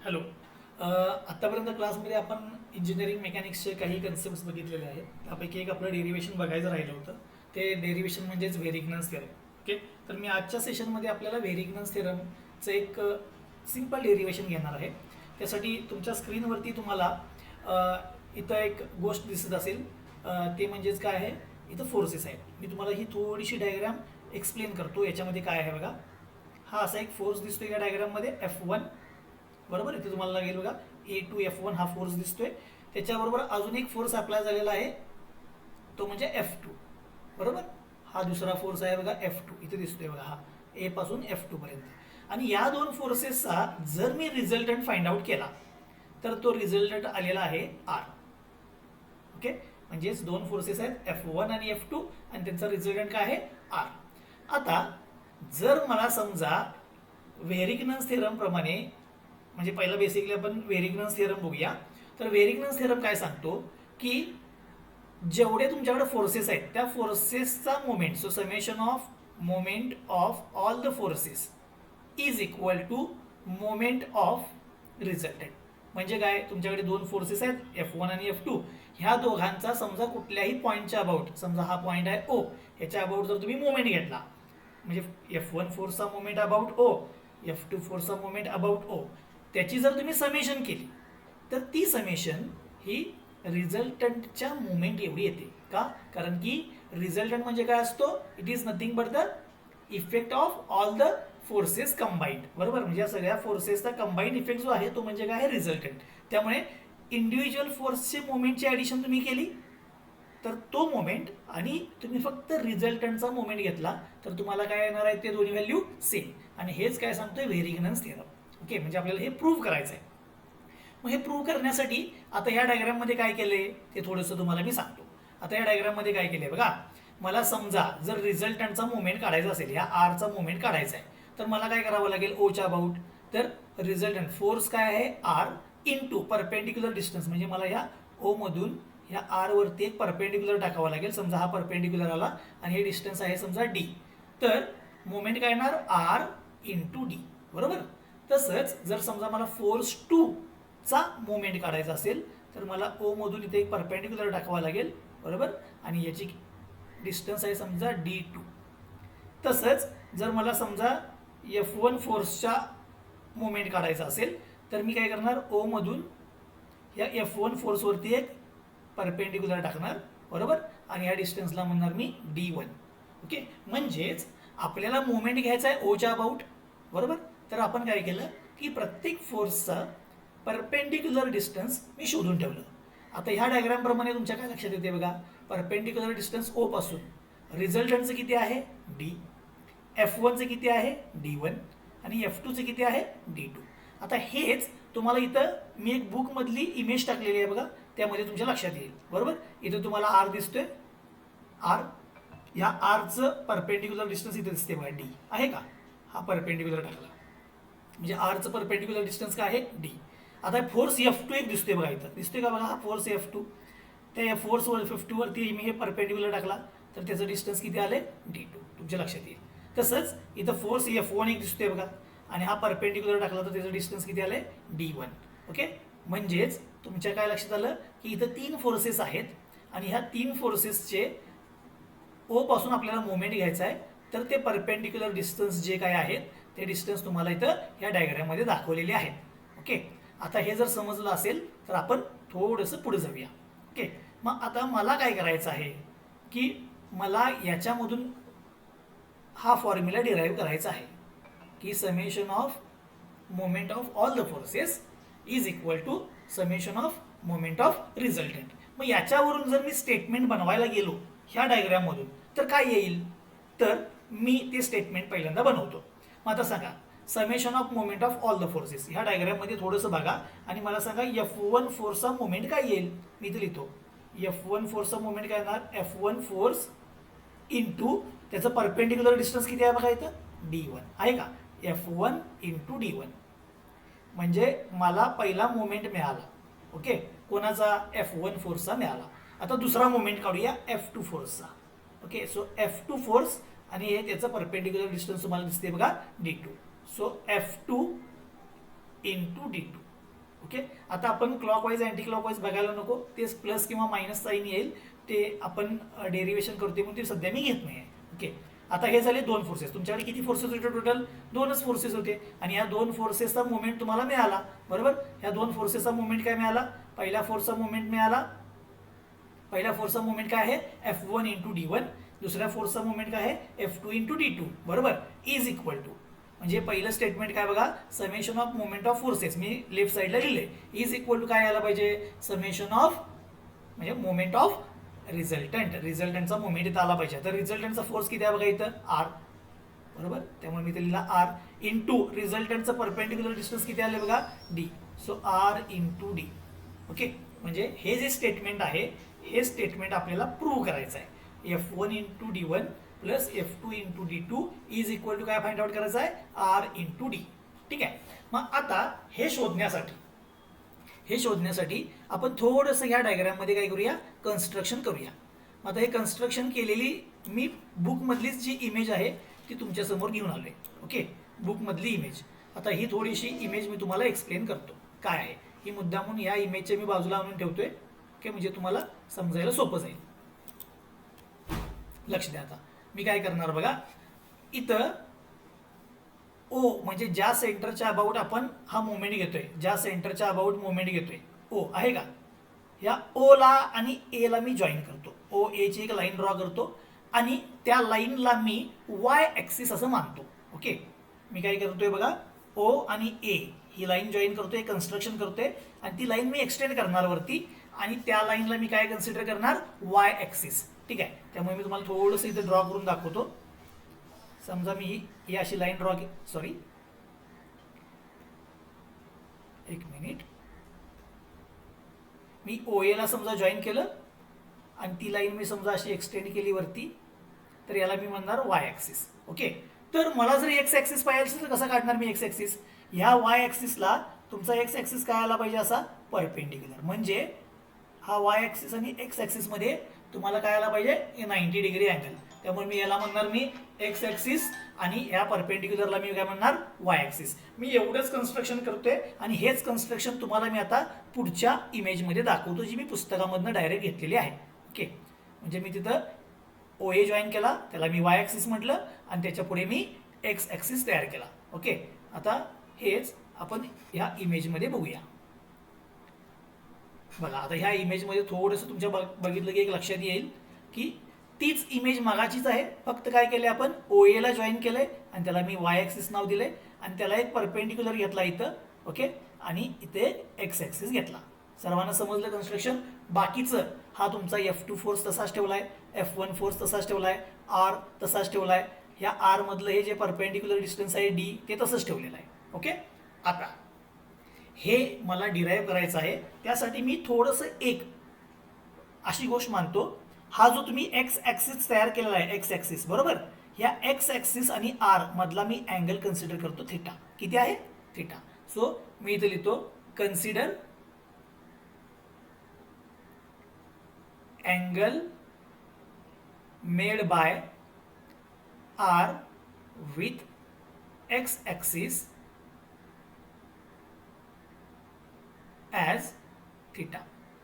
Hello. आत्तापर्यंत क्लासमध्ये आपण इंजिनिअरिंग मेकॅनिक्सचे काही कन्सेप्ट्स बघितलेले आहेत. त्यापैकी एक आपलं डेरिव्हेशन बघायचं राहिलं होतं. ते डेरिव्हेशन म्हणजेच व्हेरिग्नन्स थेरम. ओके, तर मी आजच्या सेशनमध्ये आपल्याला व्हेरिग्नन्स थेरमचं एक सिंपल डेरिव्हेशन घेणार आहे. त्यासाठी तुमच्या स्क्रीनवरती तुम्हाला इथं एक गोष्ट दिसत असेल, ते म्हणजेच काय आहे, इथं फोर्सेस आहेत. मी तुम्हाला ही थोडीशी डायग्राम एक्सप्लेन करतो. याच्यामध्ये काय आहे बघा, हा असा एक फोर्स दिसतोय या डायग्राममध्ये F1. बरोबर, इथे तुम्हाला लागेल बघा A2F1 हा फोर्स दिसतोय. त्याच्याबरोबर अजून एक फोर्स अप्लाय झालेला आहे, तो म्हणजे F2. बरोबर, हा दुसरा फोर्स आहे बघा F2, इथे दिसतोय बघा, हा A पासून F2 पर्यंत. आणि या दोन फोर्सेसचा जर मी रिझल्टंट फाइंड आउट केला तर तो रिझल्टंट आलेला आहे R. ओके, म्हणजेच दोन फोर्सेस आहेत F1 आणि F2 आणि त्यांचा रिझल्टंट काय आहे R. आता जर मला समजा व्हेरिग्नन्स थेरम प्रमाणे, म्हणजे पहिला बेसिकली आपण व्हेरिग्नन्स थेरम बघूया. तर व्हेरिग्नन्स थेरम काय सांगतो की जेवढे तुमच्याकडे फोर्सेस आहेत त्या फोर्सेसचा moment, so summation of moment of all the forces is equal to moment of resultant. म्हणजे काय, तुमच्याकडे दोन फोर्सेस आहेत F1 आणि F2. ह्या दोघांचा समजा कुठल्याही पॉईंटच्या अबाउट, समजा हा पॉईंट आहे O, ह्याच्या अबाउट जर तुम्ही मोमेंट घेतला, म्हणजे F1 फोर्सचा मोमेंट अबाउट O, F2 फोर्सचा मोमेंट अबाउट O, त्याची जर तुम्ही समेशन केली तर ती समेशन ही रिझल्टंटच्या मोमेंट एवढी येते. का? कारण की रिझल्टंट म्हणजे काय असतो, it is nothing but the effect of all the forces combined. बरोबर, म्हणजे या सगळ्या फोर्सेसचा कंबाईंड इफेक्ट जो आहे तो म्हणजे काय आहे, रिझल्टंट. त्यामुळे इंडिव्हिज्युअल फोर्सचे मोमेंटची ॲडिशन तुम्ही केली तर तो मोमेंट, आणि तुम्ही फक्त रिझल्टंटचा मोमेंट घेतला तर तुम्हाला काय येणार आहे, ते दोन्ही व्हॅल्यू सेम. आणि हेच काय सांगतोय व्हेरिग्नन्स थेरम. ओके, म्हणजे आपल्याला हे प्रूव्ह करायचं आहे. मग हे प्रूव्ह करण्यासाठी आता ह्या डायग्राममध्ये काय केलंय ते थोडंसं तुम्हाला मी सांगतो. आता या डायग्राममध्ये काय केलंय बघा, मला समजा जर रिझल्टंटचा मोमेंट काढायचा असेल, या आरचा मोमेंट काढायचा आहे, तर मला काय करावं लागेल, ओच्या अबाउट. तर रिझल्टंट फोर्स काय आहे, आर इंटू परपेंडिक्युलर डिस्टन्स, म्हणजे मला ह्या ओ मधून ह्या आर वरती एक परपेंडिक्युलर टाकावा लागेल. समजा हा परपेंडिक्युलर आला आणि हे डिस्टन्स आहे समजा डी, तर मोमेंट काय येणार, आर इंटू डी. बरोबर, तसंच जर समजा मला फोर्स 2 चा मोमेंट काढायचा असेल तर मला ओ मधून इथे एक परपेंडिक्युलर टाकावा लागेल. बरोबर, आणि याची डिस्टन्स आहे समजा D2. तसंच जर मला समजा F1 फोर्सचा मोमेंट काढायचा असेल तर मी काय करणार, ओ मधून या F1 फोर्सवरती एक परपेंडिक्युलर टाकणार. बरोबर, आणि या डिस्टन्सला म्हणणार मी D1. ओके, म्हणजेच आपल्याला मोमेंट घ्यायचा आहे ओच्या अबाउट. बरोबर, तर आपण काय केलं की प्रत्येक फोर्सचा परपेंडिक्युलर डिस्टन्स मी शोधून ठेवलं. आता ह्या डायग्राम प्रमाणे तुमच्या काय लक्षात येते बघा, परपेंडिक्युलर डिस्टन्स ओ पासून रिझल्टंटचं किती आहे D, F1चं किती आहे D1 आणि F2चं किती आहे D2. आता हेच तुम्हाला इथं मी एक बुकमधली इमेज टाकलेली आहे बघा, त्यामध्ये तुमच्या लक्षात येईल. बरोबर, इथं तुम्हाला आर दिसतोय, आर, या आरचं परपेंडिक्युलर डिस्टन्स इथे दिसते बघा, डी आहे का, हा परपेंडिक्युलर टाकला म्हणजे आरचं परपेंडिक्युलर डिस्टन्स काय आहे डी. आता फोर्स F2 एक दिसतोय बघा, इथं दिसतोय का बघा, हा फोर्स F2. त्या फोर्स F2 वरती मी हे परपेंडिक्युलर टाकला तर त्याचं डिस्टन्स किती आले D2, तुमच्या लक्षात येईल. तसंच इथं फोर्स F1 एक दिसतोय बघा आणि हा परपेंडिक्युलर टाकला तर त्याचं डिस्टन्स किती आले D1. ओके, म्हणजेच तुमच्या काय लक्षात आलं की इथं 3 फोर्सेस आहेत आणि ह्या 3 फोर्सेसचे ओ पासून आपल्याला मोमेंट घ्यायचा आहे, तर ते परपेंडिक्युलर डिस्टन्स जे काय आहेत ते डिस्टन्स तुम्हाला इथं या डायग्राममध्ये दाखवलेले आहेत. ओके, आता हे जर समजलं असेल तर आपण थोडंसं पुढे जाऊया. ओके, मग आता मला काय करायचं आहे की मला याच्यामधून हा फॉर्म्युला डिराईव्ह करायचा आहे की summation of moment of all the forces is equal to summation of moment of resultant. मग याच्यावरून जर मी स्टेटमेंट बनवायला गेलो ह्या डायग्राममधून तर काय येईल, तर मी ते स्टेटमेंट पहिल्यांदा बनवतो. मग आता सांगा, summation of moment of all the forces, ह्या डायग्राममध्ये थोडंसं बघा आणि मला सांगा F1 फोर्सचा मोमेंट काय येईल. मी इथे लिहितो, F1 फोर्सचा मोमेंट काय येणार, F1 फोर्स इंटू त्याचं परपेंडिक्युलर डिस्टन्स किती आहे बघा इथं D1 आहे का, F1 इंटू D1. म्हणजे मला पहिला मोमेंट मिळाला. ओके, कोणाचा, F1 फोर्सचा मिळाला. आता दुसरा मोमेंट काढूया F2 फोर्सचा. Okay, so F2 force आणि हे त्याचं परपेंडिक्युलर डिस्टन्स तुम्हाला दिसते बघा D2. So F2 into D2. Okay. आता आपण क्लॉकवाईज अँटी क्लॉकवाईज बघायला नको, ते प्लस किंवा मायनस साईन येईल, ते आपण डेरिव्हेशन करते म्हणून ते सध्या मी घेत नाही आहे. ओके. आता हे झाले दोन फोर्सेस. तुमच्याकडे किती फोर्सेस होते टोटल? दोनच फोर्सेस होते आणि या दोन फोर्सेसचा मोमेंट तुम्हाला मिळाला, बरोबर. या दोन फोर्सेसचा मोमेंट काय मिळाला? पहिल्या फोर्सचा मोमेंट मिळाला. पहिल्या फोर्सचा मोमेंट काय आहे? F1 into D1. दुसऱ्या फोर्सचा मोमेंट काय आहे? F2 इंटू D2, बरोबर. इज इक्वल टू, म्हणजे पहिलं स्टेटमेंट काय बघा, summation of moment of forces, me left साईडला लिहिले. इज इक्वल टू काय यायला पाहिजे? समेशन ऑफ म्हणजे मोमेंट ऑफ रिझल्टंटचा मोमेंट इथं आला पाहिजे. तर रिझल्टंटचा फोर्स किती आहे बघा इथं? R, बरोबर. त्यामुळे मी इथे लिहिला R इंटू रिझल्टंटचं परपेंडिक्युलर डिस्टन्स किती आले बघा? D. So R into D. Okay. म्हणजे हे जे स्टेटमेंट आहे, हे स्टेटमेंट आपल्याला प्रूव्ह करायचं आहे. F1 into D1 plus F2 into D2 is equal to काय फाइंड आउट करायचं आहे? R into D. ठीक आहे. मग आता हे शोधण्यासाठी आपण थोडंसं ह्या डायग्राममध्ये काय करूया? कन्स्ट्रक्शन करूया. आता हे कन्स्ट्रक्शन केलेली मी बुकमधलीच जी इमेज आहे ती तुमच्यासमोर घेऊन आलोय. ओके. बुकमधली इमेज. आता ही थोडीशी इमेज मी तुम्हाला एक्सप्लेन करतो काय आहे. ही मुद्दामून या इमेजचे मी बाजूला आणून ठेवतोय, ओके, म्हणजे तुम्हाला समजायला सोपं जाईल. लक्ष द्या. आता मी काय करणार बघा, इथं ओ म्हणजे ज्या सेंटरच्या अबाउट आपण हा मोमेंट घेतोय, ज्या सेंटरच्या अबाउट मोमेंट घेतोय, ओ आहे का, या ओ ला आणि ए ला मी जॉईन करतो. ओ ए ची एक लाईन ड्रॉ करतो आणि त्या लाईनला मी वाय ॲक्सिस असं मानतो. ओके. मी काय करतोय बघा, ओ आणि ए ही लाईन जॉईन करतोय, कन्स्ट्रक्शन करतोय आणि ती लाईन मी एक्सटेंड करणार वरती आणि त्या लाईनला मी काय कन्सिडर करणार? Y axis. ठीक आहे. त्यामुळे मी तुम्हाला थोडंसं इथं ड्रॉ करून दाखवतो. समजा मी ही अशी लाईन ड्रॉ सॉरी एक मिनिट, मी ओ ए ला समजा जॉईन केलं आणि ती लाईन मी समजा अशी एक्सटेंड केली वरती, तर याला मी म्हणणार वाय ॲक्सिस. ओके. तर मला जर एक्स ॲक्सिस पाहिजे असेल तर कसं काढणार मी एक्स ॲक्सिस? ह्या वाय ॲक्सिसला तुमचा एक्स ॲक्सिस काय आला पाहिजे? असा परपेंडिक्युलर. म्हणजे हा वाय ॲक्सिस आणि एक्स ॲक्सिसमध्ये तुम्हाला काय आला पाहिजे? 90 डिग्री अँगल. त्यामुळे मी याला म्हणणार मी एक्स ॲक्सिस आणि या परपेंडिक्युलरला मी काय म्हणणार? Y axis. मी एवढंच कन्स्ट्रक्शन करतोय आणि हेच कन्स्ट्रक्शन तुम्हाला मी आता पुढच्या इमेजमध्ये दाखवतो, जी मी पुस्तकामधनं डायरेक्ट घेतलेली आहे. ओके. म्हणजे मी तिथं ओ ए जॉईन केला, त्याला मी वाय ॲक्सिस म्हटलं आणि त्याच्या पुढे मी एक्स ॲक्सिस तयार केला. ओके. आता हेच आपण ह्या इमेजमध्ये बघूया. बघा, आता ह्या इमेजमध्ये थोडंसं तुमच्या बघितलं की एक लक्षात येईल की तीच इमेज मागाचीच आहे, फक्त काय केले आपण? ओ एला जॉईन केलंय आणि त्याला मी वाय ॲक्सिस नाव दिलंय आणि त्याला एक परपेंडिक्युलर घेतला इथं. ओके. आणि इथे एक्स ॲक्सिस घेतला. सर्वांना समजलं कन्स्ट्रक्शन? बाकीचं हा तुमचा F2 फोर्स तसाच ठेवलाय, F1 फोर्स तसाच ठेवलाय, R तसाच ठेवलाय, ह्या R मधलं हे जे परपेंडिक्युलर डिस्टन्स आहे D ते तसंच ठेवलेलं आहे. ओके. आता हे मला डिराईव्ह करायचं आहे, त्यासाठी मी थोडंसं एक अशी गोष्ट मानतो, हा जो तुम्ही एक्स ॲक्सिस तयार केलेला आहे, एक्स ॲक्सिस, बरोबर, या एक्स ॲक्सिस आणि आर मधला मी अँगल कन्सिडर करतो थिटा. किती आहे? थिटा. सो मी इथे लिहितो consider angle made by R with X axis as theta.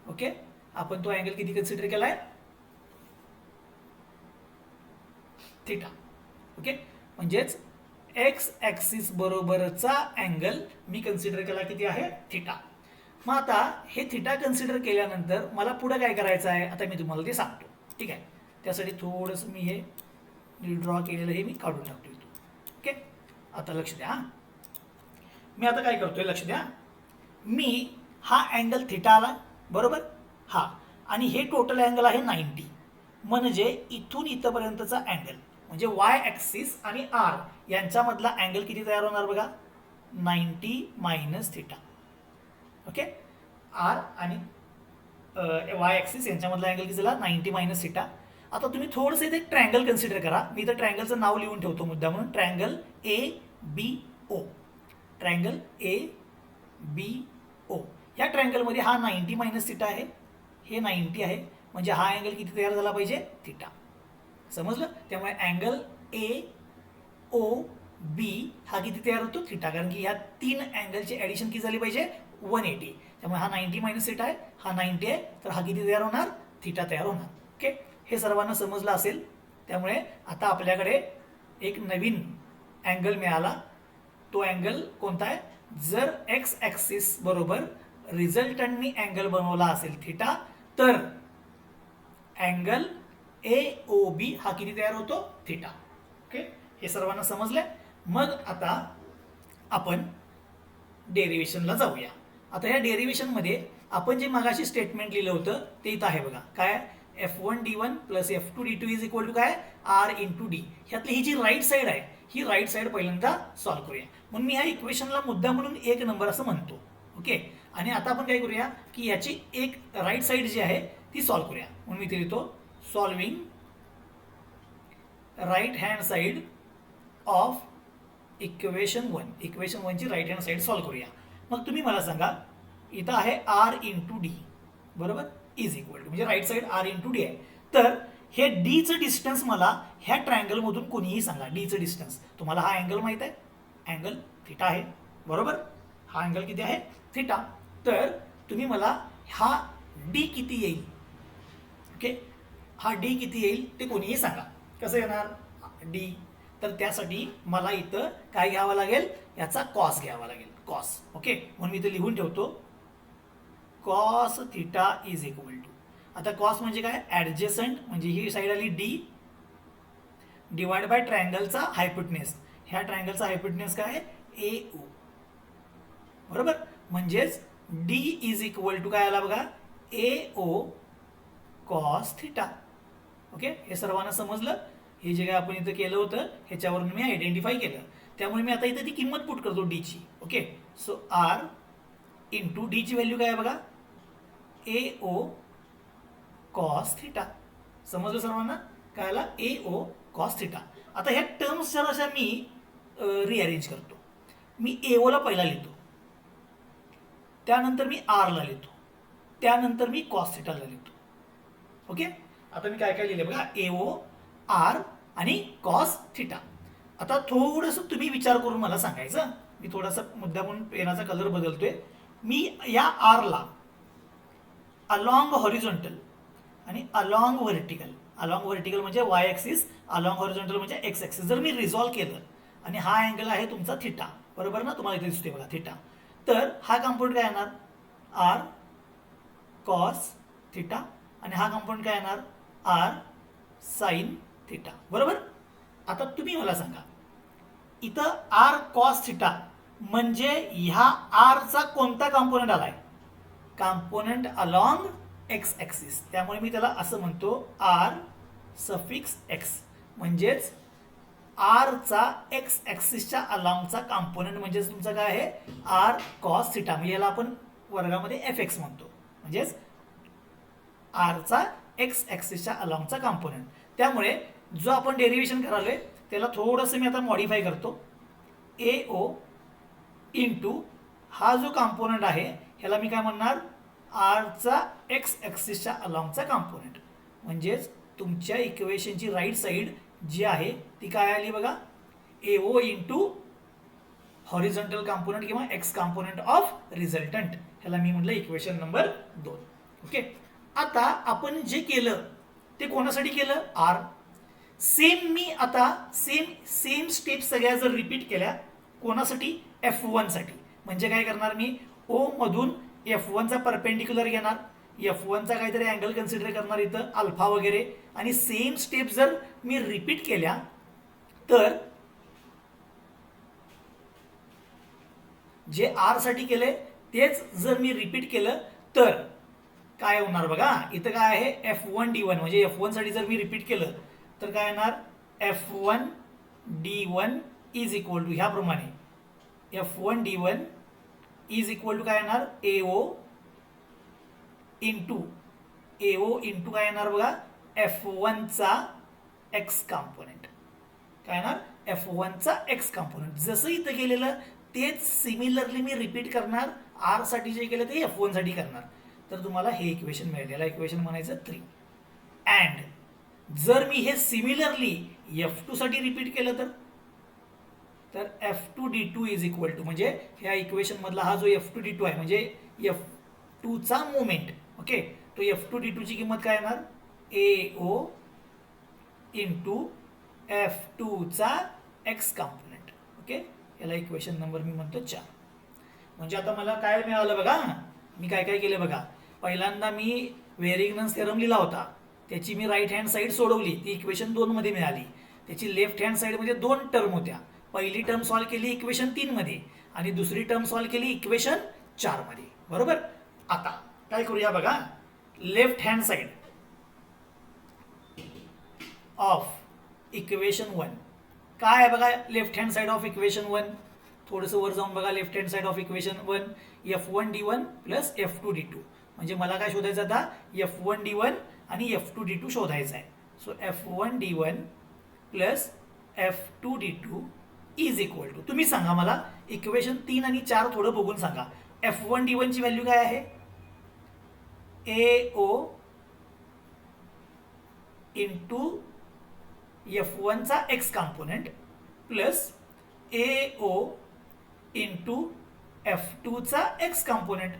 Okay. आपण तो अँगल किती कन्सिडर केलाय? थिटा. ओके. म्हणजेच एक्स ॲक्सिस बरोबरचा अँगल मी कन्सिडर केला किती आहे? थिटा. मग आता हे थिटा कन्सिडर केल्यानंतर मला पुढे काय करायचं आहे आता मी तुम्हाला ते सांगतो. ठीक आहे. त्यासाठी थोडंसं मी हे ड्रॉ केलेलं हे मी काढून टाकतो इथून. ओके. आता लक्ष द्या. मी आता काय करतोय लक्ष द्या. मी हा अँगल थिटा आला, बरोबर, हा, आणि हे टोटल अँगल आहे 90. म्हणजे इथून इथपर्यंतचा अँगल म्हणजे वाय ॲक्सिस आणि आर यांच्यामधला अँगल किती तयार होणार बघा? 90 मायनस थिटा. ओके. आर आणि वाय ॲक्सिस यांच्यामधला अँगल किती झाला? 90 मायनस थिटा. आता तुम्ही थोडंसं इथे ट्रँगल कन्सिडर करा. मी इथं ट्रँगलचं नाव लिहून ठेवतो मुद्दा म्हणून. Triangle ABO. Triangle ABO. या ट्रँगलमध्ये हा 90 मायनस थिटा आहे, हे 90 आहे, म्हणजे हा अँगल किती तयार झाला पाहिजे? थिटा. समजलं? त्यामुळे अँगल AOB बी हा किती तयार होतो थिटा, कारण की ह्या 3 अँगलची ॲडिशन किती झाली पाहिजे 180. त्यामुळे हा 90 मायनस थिटा आहे, हा 90 आहे, तर हा किती तयार होणार थिटा तयार होणार. ओके, हे सर्वांना समजलं असेल. त्यामुळे आता आपल्याकडे एक नवीन अँगल मिळाला. तो अँगल कोणता आहे, जर एक्स ॲक्सिस बरोबर रिझल्टंटनी अँगल बनवला असेल थिटा, तर अँगल AOB हा किती तयार होतो थिटा. ओके, हे सर्वांना समजलंय. मग आता आपण डेरिव्हेशनला जाऊया. आता या डेरिव्हेशनमध्ये आपण जे मगाशी स्टेटमेंट लिहिलं होतं ते इथं आहे बघा. काय F1d1 plus F2d2 is equal to काय R इंटू डी. ह्यातली ही जी राईट साईड आहे ही राईट साईड पहिल्यांदा सॉल्व्ह करूया. म्हणून मी ह्या इक्वेशनला मुद्दा म्हणून 1 नंबर असं म्हणतो. ओके, आणि आता आपण काय करूया की याची एक राईट साईड जी आहे ती सॉल्व्ह करूया. म्हणून मी इथे लिहितो solving right hand side of equation 1. Equation 1 ची राईट हँड साईड सॉल्व्ह करूया. मग तुम्ही मला सांगा, इथं आहे R इंटू डी बरोबर इज इक्वल टू, म्हणजे right side R into D आहे. तर हे डीचं डिस्टन्स मला ह्या ट्रायंगलमधून कोणीही सांगा. डीचं डिस्टन्स तुम्हाला हा अँगल माहित आहे, अँगल थिटा आहे बरोबर. हा अँगल किती आहे थिटा. तर तुम्ही मला हा डी किती येईल, ओके, हा डी किती येईल ते कोणीही सांगा. कसं येणार डी, तर त्यासाठी मला इथं काय घ्यावं लागेल, याचा कॉस घ्यावा लागेल, कॉस. ओके, म्हणून मी इथं लिहून ठेवतो cos theta is equal to. आता कॉस म्हणजे काय ॲडजेसंट, म्हणजे ही साईड आली डी डिवाइड बाय ट्रायंगलचा हायपोटेन्यूज. ह्या ट्रायंगलचा हायपोटेन्यूज काय आहे AO बरोबर. म्हणजेच डी इज इक्वल टू काय आला बघा AO कॉस थिटा. ओके, हे सर्वांना समजलं. हे जे काय आपण इथं केलं होतं ह्याच्यावरून मी आयडेंटिफाय केलं. त्यामुळे मी आता इथं ती किंमत पुट करतो डीची. ओके, सो R इंटू डीची व्हॅल्यू काय आहे बघा AO कॉस थिटा. समजलं सर्वांना काय आला AO कॉस थिटा. आता ह्या टर्म्स जर अशा मी रिअरेंज करतो. मी AO ला पहिला लिहितो, त्यानंतर मी R ला लिहितो, त्यानंतर मी कॉस थिटाला लिहितो. ओके, आता मी काय काय लिहिले बघा AO R आणि कॉस थिटा. आता थोडंसं तुम्ही विचार करून मला सांगायचं. मी थोडासा मुद्दा म्हणून पेनाचा कलर बदलतोय. मी या R ला अलॉंग हॉरिझॉन्टल आणि अलॉंग व्हर्टिकल, अलॉंग व्हर्टिकल म्हणजे वाय ॲक्सिस, अलॉंग हॉरिझॉन्टल म्हणजे एक्स ॲक्सिस, जर मी रिझॉल्व केलं आणि हा अँगल आहे तुमचा थिटा बरोबर ना, तुम्हाला इथे दिसते बघा थिटा. तर हा कंपोनेंट काय येणार R कॉस थिटा आणि हा कंपोनेंट काय येणार R साइन थिटा बरोबर. आता तुम्ही मला सांगा, इथं R कॉस थिटा म्हणजे ह्या R चा कोणता कंपोनेंट आलाय, कंपोनेंट अलॉंग एक्स ॲक्सिस. त्यामुळे मी त्याला असं म्हणतो R सफिक्स एक्स, म्हणजेच R चा एक्स ॲक्सिसच्या अलॉंगचा कंपोनेंट म्हणजेच तुमचा काय आहे R कॉस थिटा. म्हणजे याला आपण वर्गामध्ये FX म्हणतो, म्हणजेच R चा एक्स ॲक्सिसच्या अलॉंगचा कंपोनेंट. त्यामुळे जो आपण डेरिव्हेशन करालोय त्याला थोडंसं मी आता मॉडिफाय करतो. AO इंटू हा जो कंपोनेंट आहे ह्याला मी काय म्हणणार R चा एक्स ॲक्सिसच्या अलॉंगचा कंपोनेंट. म्हणजेच तुमच्या इक्वेशनची राईट साईड जी आहे ती काय आली बघा AO इंटू हॉरिझॉन्टल कंपोनेंट किंवा एक्स कंपोनेंट ऑफ रिझल्टंट. ह्याला मी म्हटलं इक्वेशन नंबर 2. ओके, आता आपण जे केलं ते कोणासाठी केलं R. सेम मी आता सेम स्टेप सगळ्या जर रिपीट केल्या कोणासाठी F1 साठी. म्हणजे काय करणार मी O मधून F1 चा परपेंडिक्युलर घेणार, F1 चा काहीतरी अँगल कन्सिडर करणार इथं अल्फा वगैरे, आणि सेम स्टेप जर मी रिपीट केल्या तर जे R साठी केले तेच जर मी रिपीट केलं तर काय होणार बघा. इथं काय आहे F1d1, म्हणजे F1 साठी जर मी रिपीट केलं तर काय येणार F1d1 इज इक्वल टू ह्याप्रमाणे F1d1 इज इक्वल टू काय येणार AO इंटू काय येणार बघा F1 चा एक्स कंपोनेंट. काय येणार F1 चा एक्स कंपोनेंट. जसं इथं केलेलं तेच सिमिलरली मी रिपीट करणार. R साठी जे केलं ते F1 साठी करणार. तर तुम्हाला हे इक्वेशन मिळेल. याला इक्वेशन म्हणायचं 3. अँड जर मी हे सिमिलरली F2 साठी रिपीट केलं तर तर F2d2 इज इक्वल टू म्हणजे ह्या इक्वेशन मधला हा जो F2d2 आहे म्हणजे F2 चा मोमेंट. ओके, तो F2d2 ची किंमत काय येणार AO इंटू F2 चा x कंपोनेंट. ओके, याला इक्वेशन नंबर मी म्हणतो 4. म्हणजे आता मला काय मिळालं बघा, मी काय काय केलं बघा. पहिल्यांदा मी व्हेरिग्नन्स थेरम लिहिला होता, त्याची मी राईट हँड साईड सोडवली, ती इक्वेशन 2 मध्ये मिळाली. त्याची लेफ्ट हँड साईड मध्ये 2 टर्म होत्या. पहिली टर्म सॉल्व्ह केली इक्वेशन 3 मध्ये आणि दुसरी टर्म सॉल्व्ह केली इक्वेशन 4 मध्ये. बरोबर. आता काय करूया बघा, left hand side of equation 1 काय आहे बघा. Left hand side of equation 1 थोडंसं वर जाऊन बघा. Left hand side of equation 1 F1d1 plus F2d2 म्हणजे मला काय शोधायचं आता F1d1 आणि F2d2 शोधायचं आहे. So F1d1 plus F2d2 is equal to, तुम्ही सांगा मला इक्वेशन 3 आणि 4 थोडं बघून सांगा. F1d1 ची व्हॅल्यू काय आहे AO इंटू F1 चा x component plus AO into F2 चा x कंपोनेंट.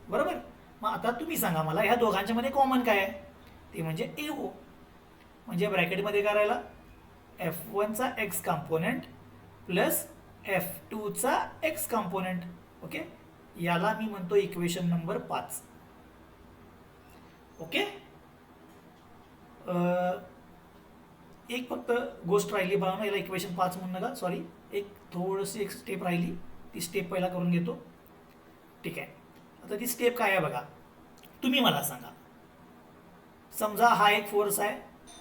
बरोबर. मग आता तुम्ही सांगा मला ह्या दोघांच्या मध्ये कॉमन काय आहे ते म्हणजे AO. म्हणजे ब्रॅकेटमध्ये करायला F1 चा x कंपोनेंट प्लस F2 चा x कंपोनेंट. ओके, याला मी म्हणतो इक्वेशन नंबर 5. ओके, एक फक्त गोष्ट राहिली बघा ना, याला इक्वेशन 5 म्हणू नका, सॉरी, एक स्टेप राहिली, ती स्टेप पहिला करून घेतो. ठीक आहे, आता ती स्टेप काय आहे बघा, तुम्ही मला सांगा. समजा हा एक फोर्स आहे,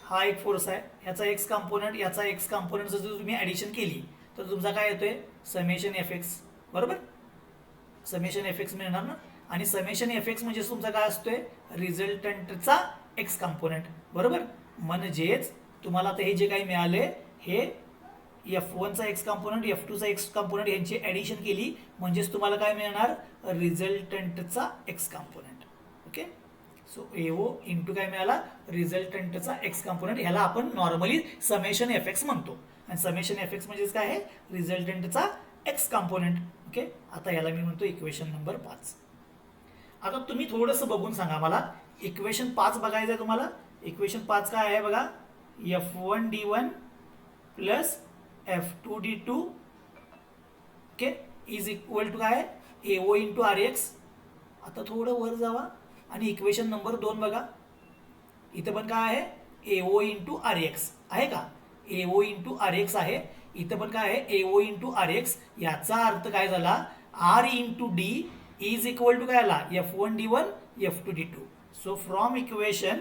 हा एक फोर्स आहे, ह्याचा एक्स कंपोनेंट याचा एक्स कंपोनेंट जर तुम्ही ॲडिशन केली तर तुमचा काय येतोय समेशन FX. बरोबर, समेशन FX मिळणार ना. आणि समेशन FX म्हणजे तुमचा काय असतोय रिझल्टंटचा एक्स कंपोनेंट. बरोबर, म्हणजेच तुम्हाला आता हे जे काही मिळाले हे F1 चा एक्स कंपोनेंट F2 चा एक्स कंपोनेंट यांची ॲडिशन केली म्हणजेच तुम्हाला काय मिळणार रिझल्टंटचा x component. Okay, so AO into काय मिळाला रिझल्टंटचा एक्स कंपोनेंट. ह्याला आपण नॉर्मली समेशन FX म्हणतो आणि समेशन FX म्हणजेच काय आहे रिझल्टंटचा एक्स कंपोनेंट. ओके, आता याला मी म्हणतो इक्वेशन नंबर 5. आता तुम्ही थोडंसं बघून सांगा मला इक्वेशन 5 बघायचं आहे तुम्हाला. इक्वेशन 5 काय आहे बघा F1d1 plus F2d2 okay is equal to काय AO इंटू RX. आता थोडं वर जावा आणि इक्वेशन नंबर 2 बघा. इथं पण काय आहे AO इंटू RX आहे का, AO इंटू RX आहे. इथं पण काय आहे AO इंटू RX. याचा अर्थ काय झाला R into D is equal to काय आला F1d1 F2d2. So from equation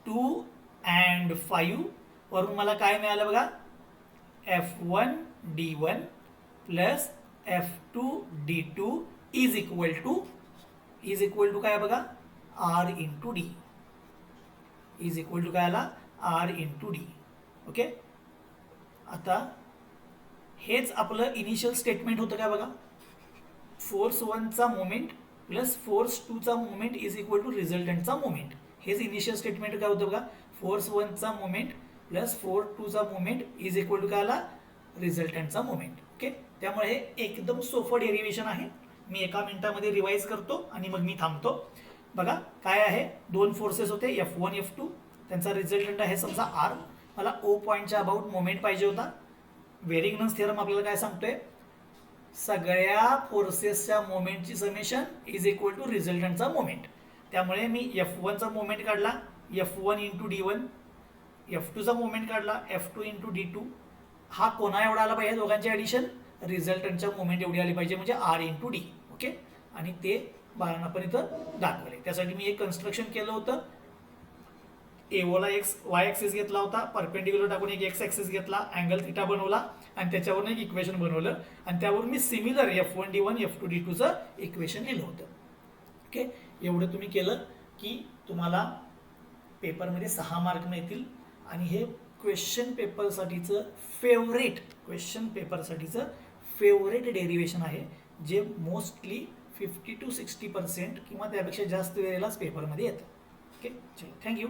2 and 5 वरून मला काय मिळालं बघा F1d1 plus F2d2 is equal to काय बघा R into D. Is equal to काय आला R इंटू D. ओके, आता हेच आपलं इनिशियल स्टेटमेंट होतं काय बघा. फोर्स 1 चा मोमेंट प्लस फोर्स 2 चा मोमेंट इज इक्वल टू रिझल्टंटचा मोमेंट. हेच इनिशियल स्टेटमेंट काय होतं बघा फोर्स 1 चा मोमेंट प्लस फोर्स 2 चा मोमेंट इज इक्वल टू काय आला रिझल्टंटचा मोमेंट. ओके, त्यामुळे हे एकदम सोपं डेरिव्हेशन आहे. मी एका मिनिटामध्ये रिवाइज करतो आणि मग मी थांबतो. बघा काय आहे, दोन फोर्सेस होते F1 F2, त्यांचा रिझल्टंट आहे समजा R. मला O पॉईंटच्या अबाउट मोमेंट पाहिजे होता. व्हेरिग्नन्स थिअरम आपल्याला काय सांगतोय सगळ्या फोर्सेसच्या मोमेंटची समेशन इज इक्वल टू रिझल्टंटचा मोमेंट. त्यामुळे मी F1 चा मोमेंट काढला F1 इंटू D1, F2 चा मोमेंट काढला F2 इंटू D2. हा कोणा एवढा आला पाहिजे दोघांची ॲडिशन रिझल्टंटच्या मोमेंट एवढी आली पाहिजे म्हणजे R इंटू D. ओके, आणि ते बाळांना पण इथं दाखवले. त्यासाठी मी एक कन्स्ट्रक्शन केलं होतं. एओला Y ॲक्सिस घेतला होता, परपेंडिक्युलर टाकून एक X ॲक्सिस घेतला, अँगल थिटा बनवला आणि त्याच्यावरून एक इक्वेशन बनवलं आणि त्यावरून मी सिमिलर F1d1 F2d2चं इक्वेशन लिहिलं होतं. ओके, एवढं तुम्ही केलं की तुम्हाला पेपरमध्ये 6 मार्क मिळतील आणि हे क्वेश्चन पेपरसाठीचं फेवरेट डेरिव्हेशन आहे जे मोस्टली 50 to 60% किंवा त्यापेक्षा जास्त वेळेलाच पेपरमध्ये येतं. ओके, चलो, थँक्यू.